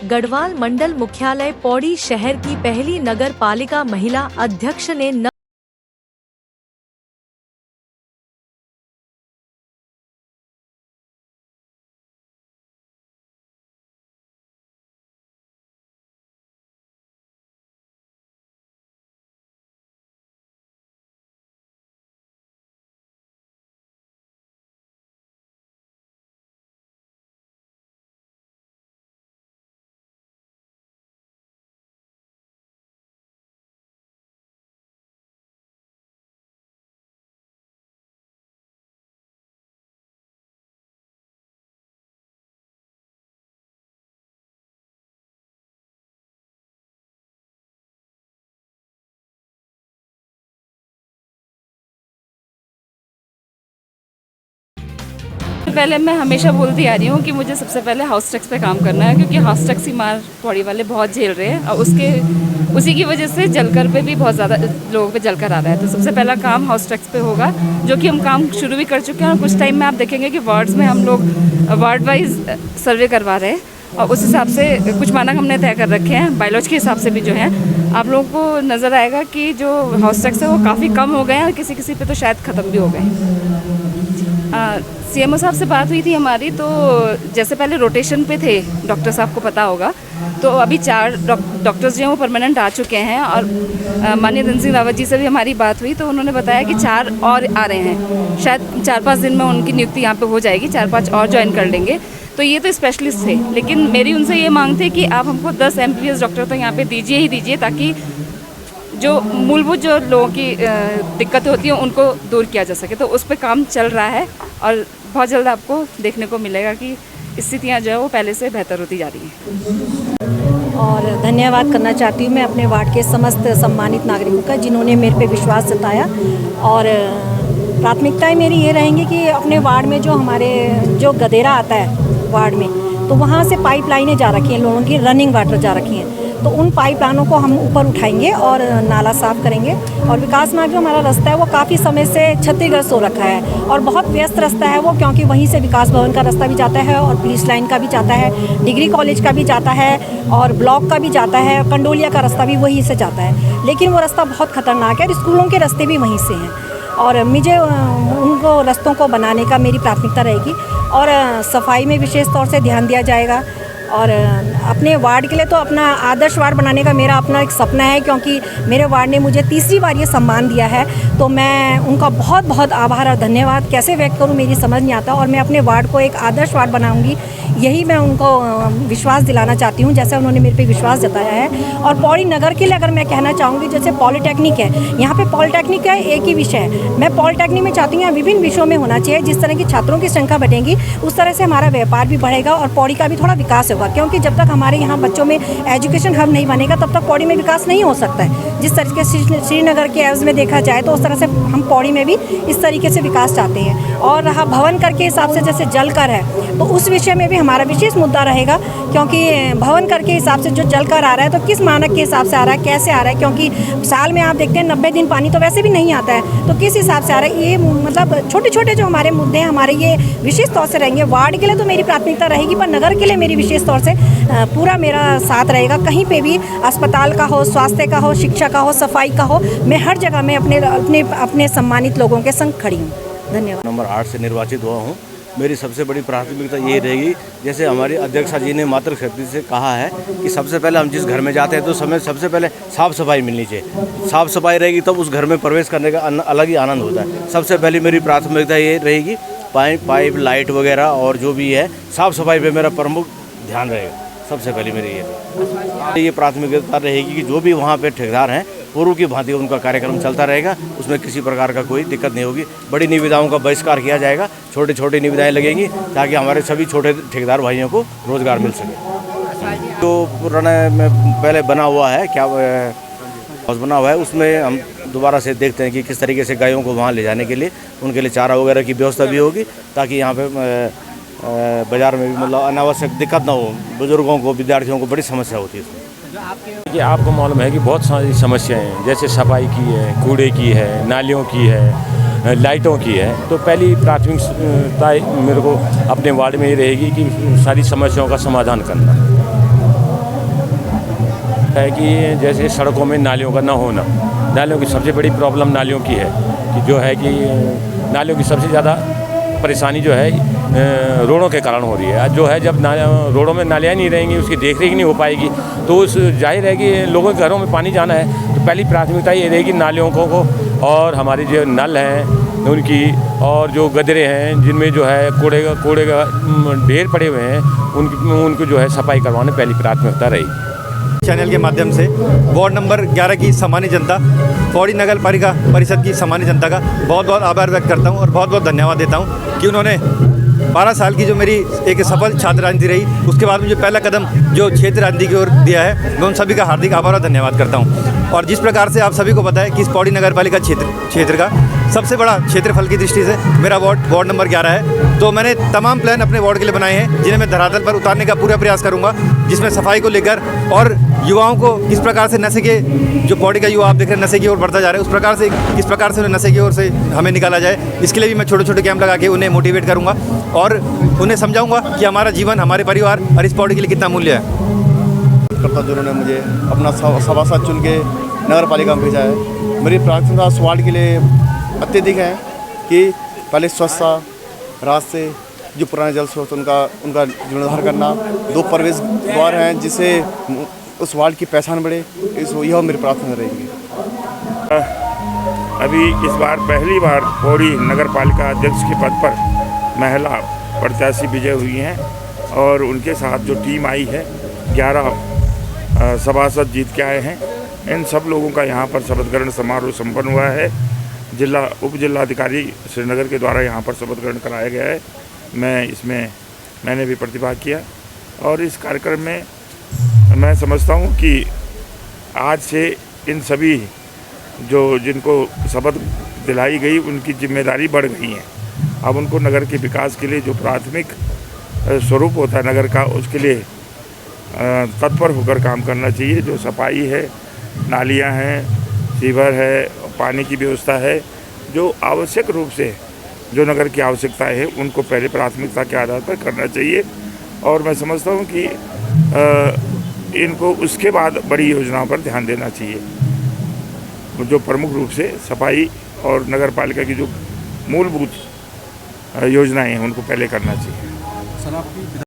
गढ़वाल मंडल मुख्यालय पौड़ी शहर की पहली नगर पालिका महिला अध्यक्ष ने पहले मैं हमेशा बोलती आ रही हूँ कि मुझे सबसे पहले हाउस टैक्स पे काम करना है, क्योंकि हाउस टैक्स की मार पौड़ी वाले बहुत झेल रहे हैं और उसी की वजह से जलकर पे भी बहुत ज़्यादा लोगों पे जलकर आ रहा है। तो सबसे पहला काम हाउस टैक्स पे होगा, जो कि हम काम शुरू भी कर चुके हैं और कुछ टाइम में आप देखेंगे कि वार्ड्स में हम लोग वार्ड वाइज सर्वे करवा रहे हैं और उस हिसाब से कुछ मानक हमने तय कर रखे हैं। बायलॉज के हिसाब से भी जो है आप लोगों को नज़र आएगा कि जो हाउस टैक्स है वो काफ़ी कम हो गए हैं और किसी किसी पे तो शायद ख़त्म भी हो गए। सीएमओ साहब से बात हुई थी हमारी, तो जैसे पहले रोटेशन पे थे डॉक्टर साहब को पता होगा, तो अभी 4 डॉक्टर्स जो हैं वो परमानेंट आ चुके हैं और माननीय धन सिंह रावत जी से भी हमारी बात हुई तो उन्होंने बताया कि 4 और आ रहे हैं, शायद 4-5 दिन में उनकी नियुक्ति यहाँ पे हो जाएगी, 4-5 और ज्वाइन कर लेंगे। तो ये तो स्पेशलिस्ट थे, लेकिन मेरी उनसे ये मांग थी कि आप हमको 10 MBBS डॉक्टर तो यहाँ पे दीजिए ही दीजिए, ताकि जो मूलभूत जो लोगों की दिक्कतें होती हैं उनको दूर किया जा सके। तो उस पर काम चल रहा है और बहुत जल्द आपको देखने को मिलेगा कि स्थितियाँ जो है वो पहले से बेहतर होती जा रही हैं। और धन्यवाद करना चाहती हूँ मैं अपने वार्ड के समस्त सम्मानित नागरिकों का, जिन्होंने मेरे पे विश्वास जताया। और प्राथमिकताएं मेरी ये रहेंगी कि अपने वार्ड में जो हमारे जो गदेरा आता है वार्ड में, तो वहाँ से पाइपलाइनें जा रखी हैं, लोगों की रनिंग वाटर जा रखी हैं, तो उन पाइपलाइनों को हम ऊपर उठाएंगे और नाला साफ़ करेंगे। और विकास मार्ग जो हमारा रास्ता है वो काफ़ी समय से क्षतिग्रस्त हो रखा है और बहुत व्यस्त रास्ता है वो, क्योंकि वहीं से विकास भवन का रास्ता भी जाता है और पुलिस लाइन का भी जाता है, डिग्री कॉलेज का भी जाता है और ब्लॉक का भी जाता है, कंडोलिया का रास्ता भी वहीं से जाता है। लेकिन वो रास्ता बहुत ख़तरनाक है और स्कूलों के रास्ते भी वहीं से हैं और मुझे उनको रास्तों को बनाने का मेरी प्राथमिकता रहेगी और सफाई में विशेष तौर से ध्यान दिया जाएगा। और अपने वार्ड के लिए तो अपना आदर्श वार्ड बनाने का मेरा अपना एक सपना है, क्योंकि मेरे वार्ड ने मुझे तीसरी बार ये सम्मान दिया है, तो मैं उनका बहुत बहुत आभार और धन्यवाद कैसे व्यक्त करूं मेरी समझ नहीं आता। और मैं अपने वार्ड को एक आदर्श वार्ड बनाऊंगी, यही मैं उनको विश्वास दिलाना चाहती हूं, जैसे उन्होंने मेरे पे विश्वास जताया है। और पौड़ी नगर के लिए अगर मैं कहना चाहूँगी, जैसे पॉलिटेक्निक है, यहाँ पे पॉलिटेक्निक का एक ही विषय है, मैं पॉलिटेक्निक में चाहती हूँ यहाँ विभिन्न विषयों में होना चाहिए। जिस तरह की छात्रों की संख्या बढ़ेगी उस तरह से हमारा व्यापार भी बढ़ेगा और पौड़ी का भी थोड़ा विकास होगा, क्योंकि जब तक हमारे यहाँ बच्चों में एजुकेशन हब नहीं बनेगा तब तक पौड़ी में विकास नहीं हो सकता है। जिस तरीके से श्रीनगर के एवज में देखा जाए तो उस तरह से हम पौड़ी में भी इस तरीके से विकास चाहते हैं। और रहा भवन कर के हिसाब से, जैसे जल कर है, तो उस विषय में भी हमारा विशेष मुद्दा रहेगा, क्योंकि भवन कर के हिसाब से जो जल कर आ रहा है तो किस मानक के हिसाब से आ रहा है, कैसे आ रहा है, क्योंकि साल में आप देखते हैं 90 दिन पानी तो वैसे भी नहीं आता है, तो किस हिसाब से आ रहा है। ये मतलब छोटे छोटे जो हमारे मुद्दे हैं हमारे, ये विशेष तौर से रहेंगे। वार्ड के लिए तो मेरी प्राथमिकता रहेगी, पर नगर के लिए मेरी विशेष तौर से पूरा मेरा साथ रहेगा। कहीं पे भी अस्पताल का हो, स्वास्थ्य का हो, शिक्षा का हो, सफाई का हो, मैं हर जगह में अपने सम्मानित लोगों के संग खड़ी हूँ। धन्यवाद। नंबर 8 से निर्वाचित हुआ हूँ। मेरी सबसे बड़ी प्राथमिकता ये रहेगी, जैसे हमारी अध्यक्षा जी ने मातृशक्ति से कहा है कि सबसे पहले हम जिस घर में जाते हैं तो सबसे पहले साफ़ सफाई मिलनी चाहिए। साफ़ सफाई रहेगी तब उस घर में प्रवेश करने का अलग ही आनंद होता है। सबसे पहले मेरी प्राथमिकता ये रहेगी, पाइप लाइट वगैरह और जो भी है साफ़ सफाई पे मेरा प्रमुख ध्यान रहेगा। सबसे पहले मेरी ये प्राथमिकता रहेगी कि जो भी वहाँ पे ठेकेदार हैं पूर्व की भांति उनका कार्यक्रम चलता रहेगा, उसमें किसी प्रकार का कोई दिक्कत नहीं होगी। बड़ी निविदाओं का बहिष्कार किया जाएगा, छोटी छोटी निविदाएं लगेंगी ताकि हमारे सभी छोटे ठेकेदार भाइयों को रोज़गार मिल सके। तो पुराना में पहले बना हुआ है, क्या हाउस बना हुआ है, उसमें हम दोबारा से देखते हैं कि किस तरीके से गायों को वहाँ ले जाने के लिए उनके लिए चारा वगैरह की व्यवस्था भी होगी, ताकि यहाँ पे बाज़ार में भी मतलब अनावश्यक दिक्कत ना हो। बुजुर्गों को, विद्यार्थियों को बड़ी समस्या होती है इसमें। कि आपको मालूम है कि बहुत सारी समस्याएं हैं, जैसे सफाई की है, कूड़े की है, नालियों की है, लाइटों की है। तो पहली प्राथमिकता मेरे को अपने वार्ड में ये रहेगी कि सारी समस्याओं का समाधान करना। है कि जैसे सड़कों में नालियों का ना होना, नालियों की सबसे बड़ी प्रॉब्लम नालियों की है कि जो है कि नालियों की सबसे ज़्यादा परेशानी जो है रोडों के कारण हो रही है। जो है जब रोडों में नालियाँ नहीं रहेंगी, उसकी देख रेख नहीं हो पाएगी, तो उस जाहिर है कि लोगों के घरों में पानी जाना है, तो पहली प्राथमिकता ये रहेगी नालियों को और हमारे जो नल हैं उनकी, और जो गदरे हैं जिनमें जो है कूड़े का ढेर पड़े हुए हैं उनको जो है सफाई करवाने पहली प्राथमिकता रहेगी। चैनल के माध्यम से वार्ड नंबर 11 की सामान्य जनता, पौड़ी नगर पालिका परिषद की सामान्य जनता का बहुत बहुत आभार व्यक्त करता हूं और बहुत बहुत धन्यवाद देता हूं कि उन्होंने 12 साल की जो मेरी एक सफल छात्र राजनीति रही, उसके बाद मुझे पहला कदम जो क्षेत्र राजनीति की ओर दिया है, मैं उन सभी का हार्दिक आभार और धन्यवाद करता हूँ। और जिस प्रकार से आप सभी को पता है कि इस पौड़ी नगर पालिका क्षेत्र का सबसे बड़ा क्षेत्रफल की दृष्टि से मेरा वार्ड नंबर 11 है, तो मैंने तमाम प्लान अपने वार्ड के लिए बनाए हैं जिन्हें मैं धरातल पर उतारने का पूरा प्रयास करूँगा, जिसमें सफाई को लेकर और युवाओं को किस प्रकार से नशे के, जो पौड़ी का युवा आप देख रहे हैं नशे की ओर बढ़ता जा रहा है, उस प्रकार से किस प्रकार से उन्हें नशे की ओर से हमें निकाला जाए, इसके लिए भी मैं छोटे छोटे कैंप लगा के उन्हें मोटिवेट करूँगा और उन्हें समझाऊँगा कि हमारा जीवन, हमारे परिवार और इस पौड़ी के लिए कितना मूल्य है। करता जिन्होंने मुझे अपना सभासद चुन के नगर पालिका में भेजा है। मेरी प्राथमिकता इस वार्ड के लिए अत्यधिक है कि पहले स्वच्छता, रास्ते, जो पुराने जल स्रोत उनका जीर्णोद्धार करना, 2 प्रवेश द्वार हैं जिससे उस वार्ड की पहचान बढ़े, यह मेरी प्रार्थना रहेगी। अभी इस बार पहली बार पौड़ी नगर पालिका अध्यक्ष के पद पर महिला प्रत्याशी विजय हुई हैं और उनके साथ जो टीम आई है 11 सभासद जीत के आए हैं। इन सब लोगों का यहाँ पर शपथ ग्रहण समारोह संपन्न हुआ है। उप जिलाधिकारी श्रीनगर के द्वारा यहाँ पर शपथ ग्रहण कराया गया है। मैंने भी प्रतिभाग किया और इस कार्यक्रम में मैं समझता हूँ कि आज से इन सभी जिनको शपथ दिलाई गई उनकी जिम्मेदारी बढ़ गई है। अब उनको नगर के विकास के लिए जो प्राथमिक स्वरूप होता है नगर का, उसके लिए तत्पर होकर काम करना चाहिए। जो सफाई है, नालियाँ हैं, सीवर है, पानी की व्यवस्था है, जो आवश्यक रूप से जो नगर की आवश्यकताएं हैं उनको पहले प्राथमिकता के आधार पर करना चाहिए। और मैं समझता हूँ कि इनको उसके बाद बड़ी योजनाओं पर ध्यान देना चाहिए, जो प्रमुख रूप से सफाई और नगर पालिका की जो मूलभूत योजनाएं हैं उनको पहले करना चाहिए।